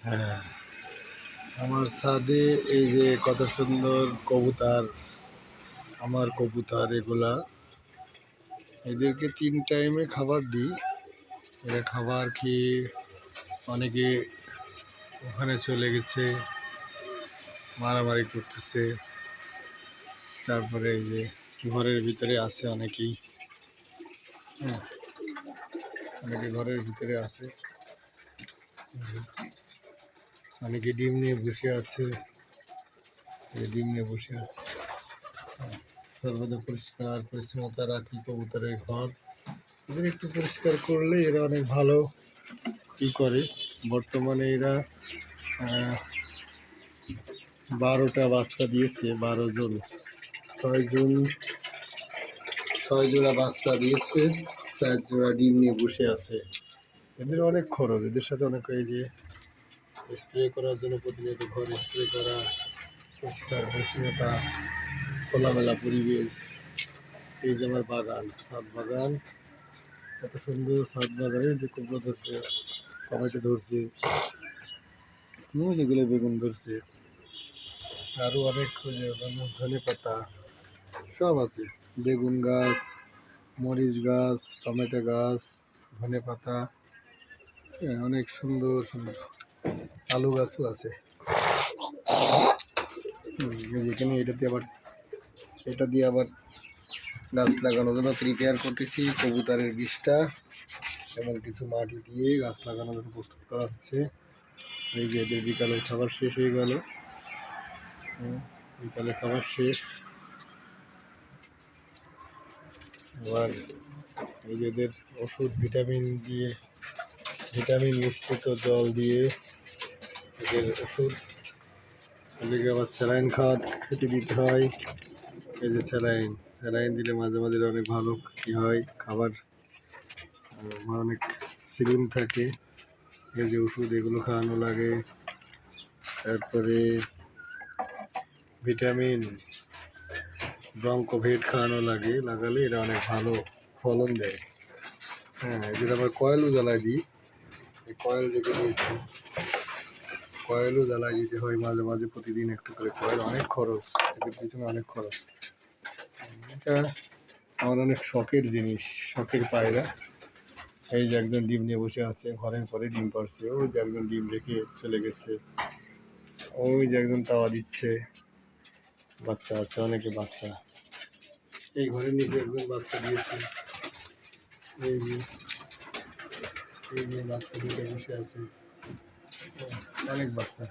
হ্যাঁ, আমার ছাদে এই যে কত সুন্দর কবুতর, আমার কবুতর এগুলা। এদেরকে 3 টাইমে খাবার দিই। এরা খাবার খেয়ে অনেকে ওখানে চলে গেছে, মারামারি করতেছে। তারপরে এই যে ঘরের ভিতরে আছে অনেকেই। হ্যাঁ, অনেকে ঘরের ভিতরে আছে, অনেকে ডিম নিয়ে বসে আছে। ডিম নিয়ে বসে আছে। সর্বদা পরিষ্কার পরিচ্ছন্নতা রাখি কবুতরের ঘর। এদের একটু পরিষ্কার করলে এরা অনেক ভালো করে। বর্তমানে এরা 12টা বাচ্চা দিয়েছে। 12 জন, 6 জোড়া বাচ্চা দিয়েছে। 4 জোড়া ডিম নিয়ে বসে আছে। এদের অনেক খরচ, এদের সাথে অনেক এই যে স্প্রে করার জন্য প্রতিনিয়ত ঘর স্প্রে করা, পরিষ্কার পরিচ্ছন্নতা, খোলামেলা পরিবেশ। এই যে আমার বাগান, ছাদ বাগান, কত সুন্দর ছাদ বাগানে যে কুমড়ো ধরছে, টমেটো ধরছে, যেগুলো বেগুন ধরছে, আরও অনেক ধনে পাতা সব আছে। বেগুন গাছ, মরিচ গাছ, টমেটো গাছ, ধনে পাতা, অনেক সুন্দর সুন্দর আলু গাছও আছে। যেখানে এটা দিয়ে আবার গাছ লাগানোর জন্য প্রিপেয়ার করতেছি। কবুতরের বীজটা এমন কিছু মাটি দিয়ে গাছ লাগানোর জন্য প্রস্তুত করা হচ্ছে। এই যে এদের বিকালের খাবার শেষ হয়ে গেল। বিকালে খাবার শেষ। আবার এই যে এদের ওষুধ, ভিটামিন মিশ্রিত জল দিয়ে এদের ওষুধ, এদেরকে আবার স্যালাইন খেতে দিতে হয়। এই যে স্যালাইন দিলে মাঝে মাঝে অনেক ভালো হয়। খাবার অনেক সিরিম থাকে। এই যে ওষুধ, এগুলো খাওয়ানো লাগে। তারপরে ভিটামিন ব্রঙ্কোভেট খাওয়ানো লাগে। লাগালে এরা অনেক ভালো ফলন দেয়। হ্যাঁ, এদের আবার কয়েলও জ্বালাই দিই। এই কয়েল রেখে দিয়েছি, কয়েলও জ্বালাই দিতে হয় মাঝে মাঝে, প্রতিদিন একটু করে কয়েল। অনেক খরচ, এদের পিছনে অনেক খরচ। এটা আমার অনেক শখের জিনিস, শখের পায়রা। এই যে একজন ডিম নিয়ে বসে আছে, ঘরের পরে ডিম পাড়ছে। ওই যে একজন ডিম রেখে চলে গেছে। ওই যে একজন তাওয়া দিচ্ছে, বাচ্চা আছে, অনেকে বাচ্চা। এই ঘরের নিচে একজন বাচ্চা দিয়েছে। এই যে বাচ্চা দুটো বসে আছে, অনেক বাচ্চা।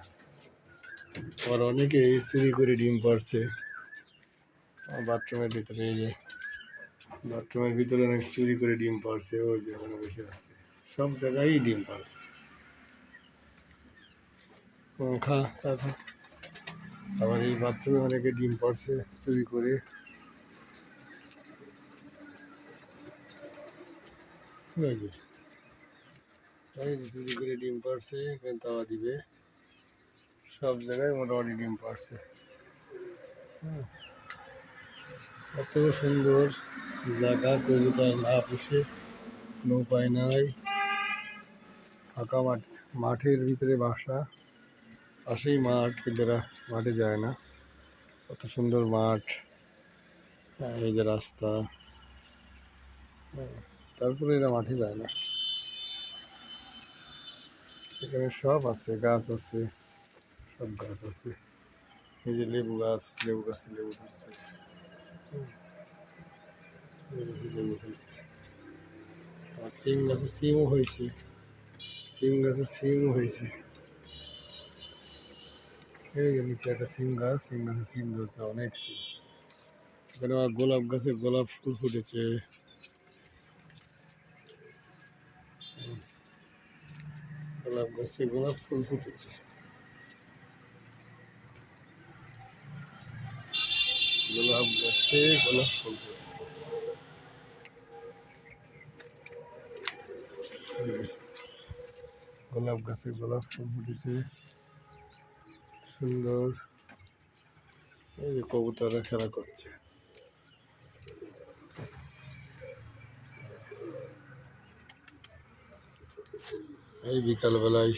আবার অনেকে চুরি করে ডিম পাড়ছে বাথরুমের ভিতরে। এই যে বাথরুমের ভিতরে অনেক চুরি করে ডিম পাড়ছে। ওই যে ওখানে বসে আছে। সব জায়গায় ডিম পাড়ে। আবার এই বাথরুমে অনেকে ডিম পাড়ছে চুরি করে। চুরি করে ডিম পাড়ছে, তাওয়া দিবে। সব জায়গায় মোটামুটি ডিম পাড়ছে। এত সুন্দর জায়গা, কবুতর না পুষে কোনো উপায় নাই। ফাঁকা মাঠের ভিতরে বাসা, পাশেই মাঠ, কিন্তু এরা মাঠে যায় না। কত সুন্দর মাঠ, এই যে রাস্তা। তারপরে এরা মাঠে যায় না। এখানে সব আছে, গাছ আছে, সব গাছ আছে। এই যে লেবু গাছে লেবু ধরছে, লেবু ধরছে। আর সিম গাছে সিমও হয়েছে, এই যে নিচে একটা সিম গাছে সিম ধরছে, অনেক সিম। এখানে আবার গোলাপ গাছে গোলাপ ফুল ফুটেছে। গোলাপ গাছে গোলাপ ফুল ফুটেছে। গোলাপ গাছে গোলাপ ফুল ফুটেছে। গোলাপ গাছে গোলাপ ফুল ফুটেছে, সুন্দর। এই যে কবুতররা খেলা করছে। এই বিকালবেলায়